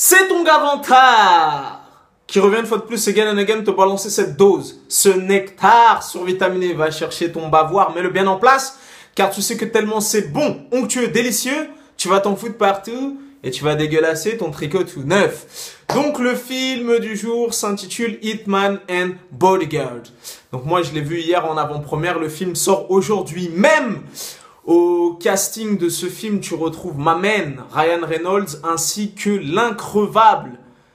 C'est ton gars Vantard qui revient une fois de plus again and again te balancer cette dose, ce nectar survitaminé. Va chercher ton bavoir, mets-le bien en place, car tu sais que tellement c'est bon, onctueux, délicieux, tu vas t'en foutre partout et tu vas dégueulasser ton tricot tout neuf. Donc le film du jour s'intitule Hitman and Bodyguard. Donc moi je l'ai vu hier en avant-première, le film sort aujourd'hui même. Au casting de ce film, tu retrouves ma man, Ryan Reynolds, ainsi que l'increvable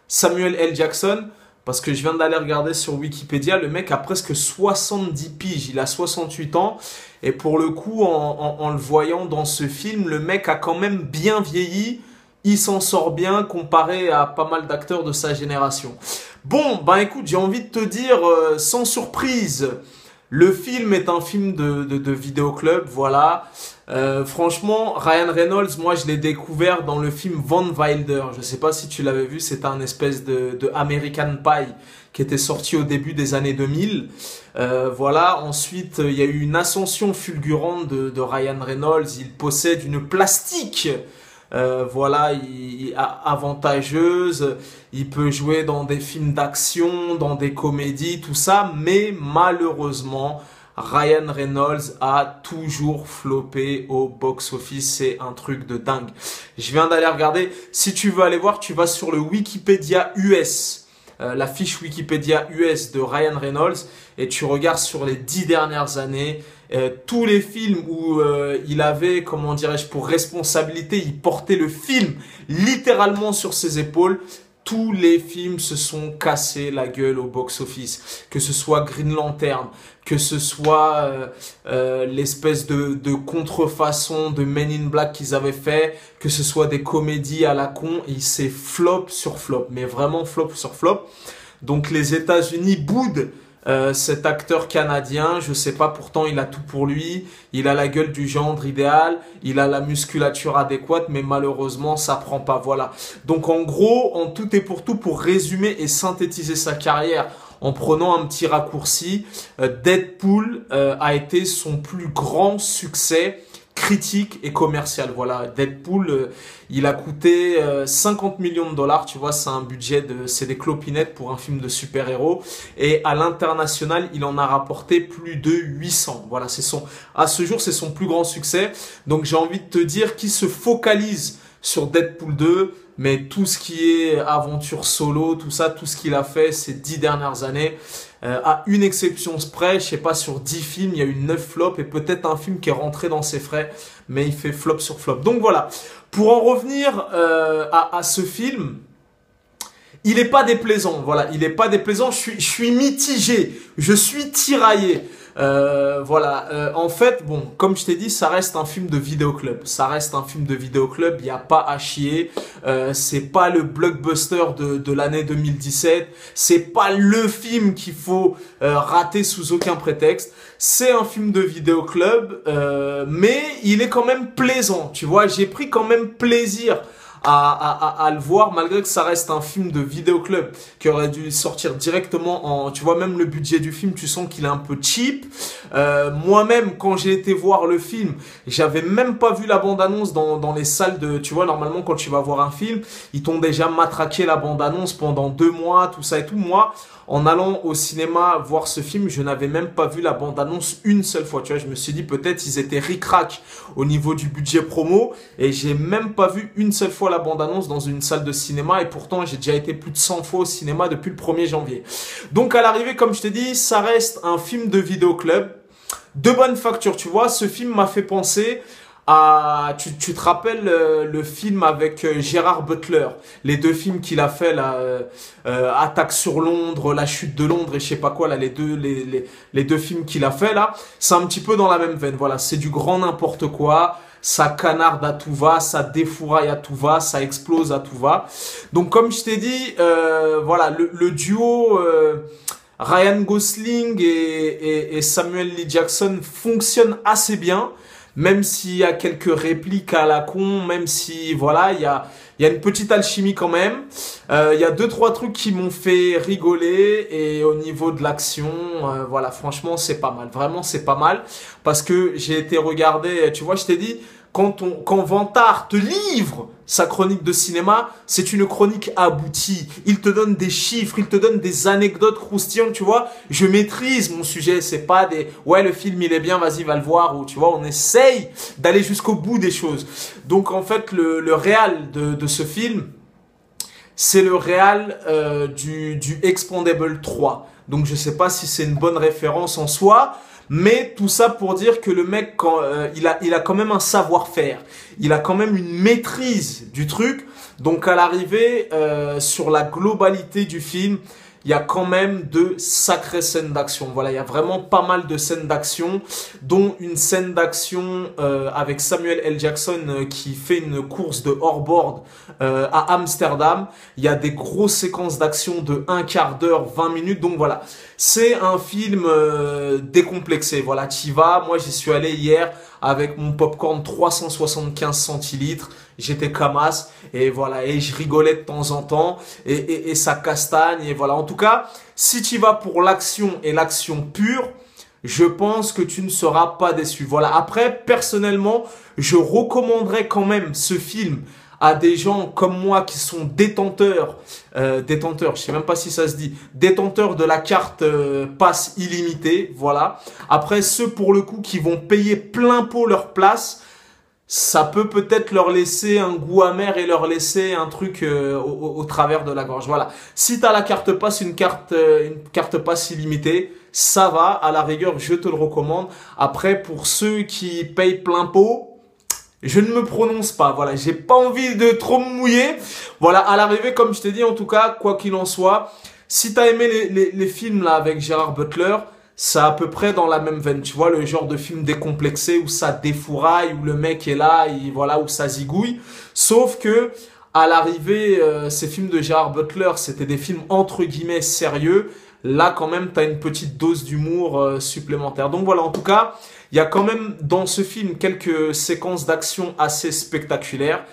Samuel L. Jackson. Parce que je viens d'aller regarder sur Wikipédia, le mec a presque 70 piges, il a 68 ans. Et pour le coup, en le voyant dans ce film, le mec a quand même bien vieilli. Il s'en sort bien comparé à pas mal d'acteurs de sa génération. Bon, ben écoute, j'ai envie de te dire, sans surprise, le film est un film de vidéoclub, voilà. Franchement, Ryan Reynolds, moi je l'ai découvert dans le film Van Wilder. Je sais pas si tu l'avais vu, c'était un espèce de American Pie qui était sorti au début des années 2000. Voilà, ensuite il y a eu une ascension fulgurante de Ryan Reynolds. Il possède une plastique voilà, avantageuse, il peut jouer dans des films d'action, dans des comédies, tout ça, mais malheureusement, Ryan Reynolds a toujours floppé au box-office, c'est un truc de dingue. Je viens d'aller regarder, si tu veux aller voir, tu vas sur le Wikipédia US. La fiche Wikipédia US de Ryan Reynolds et tu regardes sur les 10 dernières années tous les films où il avait, comment dirais-je, pour responsabilité, il portait le film littéralement sur ses épaules. Tous les films se sont cassés la gueule au box-office. Que ce soit Green Lantern, que ce soit l'espèce de contrefaçon de Men in Black qu'ils avaient fait, que ce soit des comédies à la con, il s'est flop sur flop, mais vraiment flop sur flop. Donc les États-Unis boudent cet acteur canadien, je sais pas, pourtant il a tout pour lui, il a la gueule du gendre idéal, il a la musculature adéquate, mais malheureusement ça prend pas, voilà. Donc en gros, en tout et pour tout, pour résumer et synthétiser sa carrière, en prenant un petit raccourci, Deadpool a été son plus grand succès critique et commercial. Voilà, Deadpool, il a coûté 50 millions de dollars, tu vois, c'est un budget c'est des clopinettes pour un film de super-héros. Et à l'international, il en a rapporté plus de 800. Voilà, à ce jour, c'est son plus grand succès. Donc j'ai envie de te dire qu'il se focalise sur Deadpool 2, mais tout ce qui est aventure solo, tout ça, tout ce qu'il a fait ces 10 dernières années, à une exception près, je sais pas, sur 10 films, il y a eu 9 flops et peut-être un film qui est rentré dans ses frais, mais il fait flop sur flop. Donc voilà, pour en revenir à ce film, il est pas déplaisant, voilà, il est pas déplaisant, je suis mitigé, je suis tiraillé. Voilà, en fait, bon, comme je t'ai dit, ça reste un film de vidéoclub. Ça reste un film de vidéoclub, il n'y a pas à chier. C'est pas le blockbuster de l'année 2017. C'est pas le film qu'il faut rater sous aucun prétexte. C'est un film de vidéoclub, mais il est quand même plaisant. Tu vois, j'ai pris quand même plaisir à le voir, malgré que ça reste un film de vidéoclub qui aurait dû sortir directement tu vois, même le budget du film, tu sens qu'il est un peu cheap. Moi-même, quand j'ai été voir le film, j'avais même pas vu la bande-annonce dans les salles tu vois, normalement, quand tu vas voir un film, ils t'ont déjà matraqué la bande-annonce pendant 2 mois, tout ça et tout. Moi, en allant au cinéma voir ce film, je n'avais même pas vu la bande-annonce une seule fois. Tu vois, je me suis dit peut-être ils étaient ric-rac au niveau du budget promo et j'ai même pas vu une seule fois la bande-annonce dans une salle de cinéma et pourtant j'ai déjà été plus de 100 fois au cinéma depuis le 1er janvier. Donc à l'arrivée, comme je t'ai dit, ça reste un film de vidéoclub de bonne facture. Tu vois, ce film m'a fait penser tu te rappelles le film avec Gérard Butler, les 2 films qu'il a fait là, Attaque sur Londres, La chute de Londres et je sais pas quoi là, les deux films qu'il a fait là, c'est un petit peu dans la même veine. Voilà, c'est du grand n'importe quoi, ça canarde à tout va, ça défouraille à tout va, ça explose à tout va. Donc comme je t'ai dit, voilà, le duo Ryan Gosling et Samuel L. Jackson fonctionne assez bien. Même s'il y a quelques répliques à la con, même si, voilà, il y a une petite alchimie quand même. Il y a 2-3 trucs qui m'ont fait rigoler et au niveau de l'action, voilà, franchement, c'est pas mal. Vraiment, c'est pas mal parce que j'ai été regarder, tu vois, je t'ai dit, quand Vantard te livre sa chronique de cinéma, c'est une chronique aboutie. Il te donne des chiffres, il te donne des anecdotes croustillantes, tu vois. Je maîtrise mon sujet, c'est pas des ouais, le film il est bien, vas-y va le voir, ou tu vois, on essaye d'aller jusqu'au bout des choses. Donc en fait le réal de ce film, c'est le réal du Expandable 3. Donc je sais pas si c'est une bonne référence en soi, mais tout ça pour dire que le mec, il a quand même un savoir-faire. Il a quand même une maîtrise du truc. Donc à l'arrivée, sur la globalité du film, il y a quand même de sacrées scènes d'action. Voilà, il y a vraiment pas mal de scènes d'action, dont une scène d'action avec Samuel L. Jackson qui fait une course de hors-board à Amsterdam. Il y a des grosses séquences d'action de 1/4 d'heure, 20 minutes. Donc voilà, c'est un film décomplexé. Voilà, t'y vas. Moi, j'y suis allé hier avec mon popcorn 375 centilitres. J'étais Kamas et voilà, et je rigolais de temps en temps et ça castagne et voilà. En tout cas, si tu vas pour l'action et l'action pure, je pense que tu ne seras pas déçu. Voilà. Après, personnellement, je recommanderais quand même ce film à des gens comme moi qui sont détenteurs, je sais même pas si ça se dit, détenteurs de la carte passe illimitée, voilà. Après, ceux pour le coup qui vont payer plein pot leur place, ça peut peut-être leur laisser un goût amer et leur laisser un truc au travers de la gorge. Voilà. Si t'as la carte passe, une carte passe illimitée, ça va. À la rigueur, je te le recommande. Après, pour ceux qui payent plein pot, je ne me prononce pas. Voilà. J'ai pas envie de trop me mouiller. Voilà. À l'arrivée, comme je t'ai dit, en tout cas, quoi qu'il en soit, si t'as aimé les films là avec Gerard Butler, c'est à peu près dans la même veine, tu vois, le genre de film décomplexé où ça défouraille, où le mec est là, et voilà, où ça zigouille. Sauf que, à l'arrivée, ces films de Gerard Butler, c'était des films entre guillemets sérieux. Là, quand même, t'as une petite dose d'humour supplémentaire. Donc voilà, en tout cas, il y a quand même dans ce film quelques séquences d'action assez spectaculaires.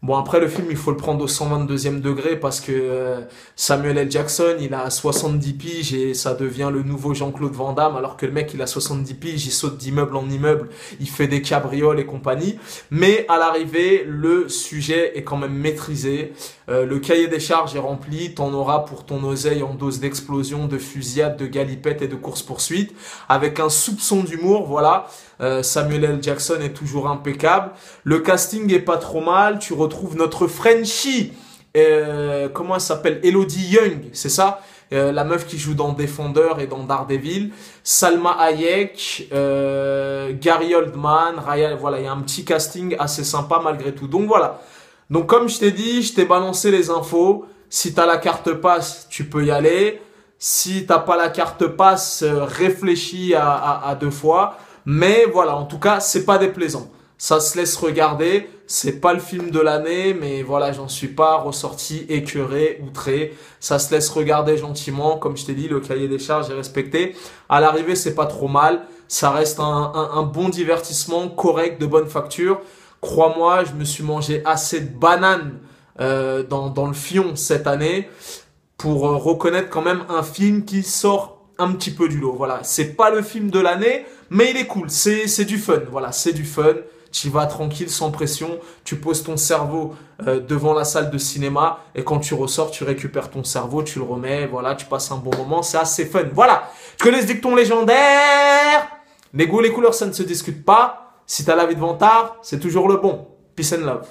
Bon, après, le film, il faut le prendre au 122e degré parce que Samuel L. Jackson, il a 70 piges et ça devient le nouveau Jean-Claude Van Damme, alors que le mec, il a 70 piges, il saute d'immeuble en immeuble, il fait des cabrioles et compagnie. Mais à l'arrivée, le sujet est quand même maîtrisé. Le cahier des charges est rempli, t'en auras pour ton oseille en dose d'explosion, de fusillade, de galipette et de course-poursuite, avec un soupçon d'humour, voilà. Samuel L. Jackson est toujours impeccable. Le casting est pas trop mal. Tu retrouves notre Frenchie, comment elle s'appelle, Elodie Young, c'est ça, la meuf qui joue dans Defender et dans Daredevil. Salma Hayek, Gary Oldman, Ryan. Voilà, il y a un petit casting assez sympa malgré tout. Donc voilà. Donc comme je t'ai dit, je t'ai balancé les infos. Si t'as la carte passe, tu peux y aller. Si t'as pas la carte passe, réfléchis à deux fois. Mais voilà, en tout cas, c'est pas déplaisant. Ça se laisse regarder. C'est pas le film de l'année, mais voilà, j'en suis pas ressorti écœuré, outré. Ça se laisse regarder gentiment. Comme je t'ai dit, le cahier des charges est respecté. À l'arrivée, c'est pas trop mal. Ça reste un bon divertissement, correct, de bonne facture. Crois-moi, je me suis mangé assez de bananes dans le fion cette année pour reconnaître quand même un film qui sort un petit peu du lot. Voilà, c'est pas le film de l'année, mais il est cool. C'est du fun. Voilà, c'est du fun. Tu vas tranquille, sans pression. Tu poses ton cerveau devant la salle de cinéma et quand tu ressors, tu récupères ton cerveau, tu le remets. Voilà, tu passes un bon moment. C'est assez fun. Voilà. Tu connais ce dicton légendaire? Les goûts, les couleurs, ça ne se discute pas. Si t'as la vie de vantard, c'est toujours le bon. Peace and love.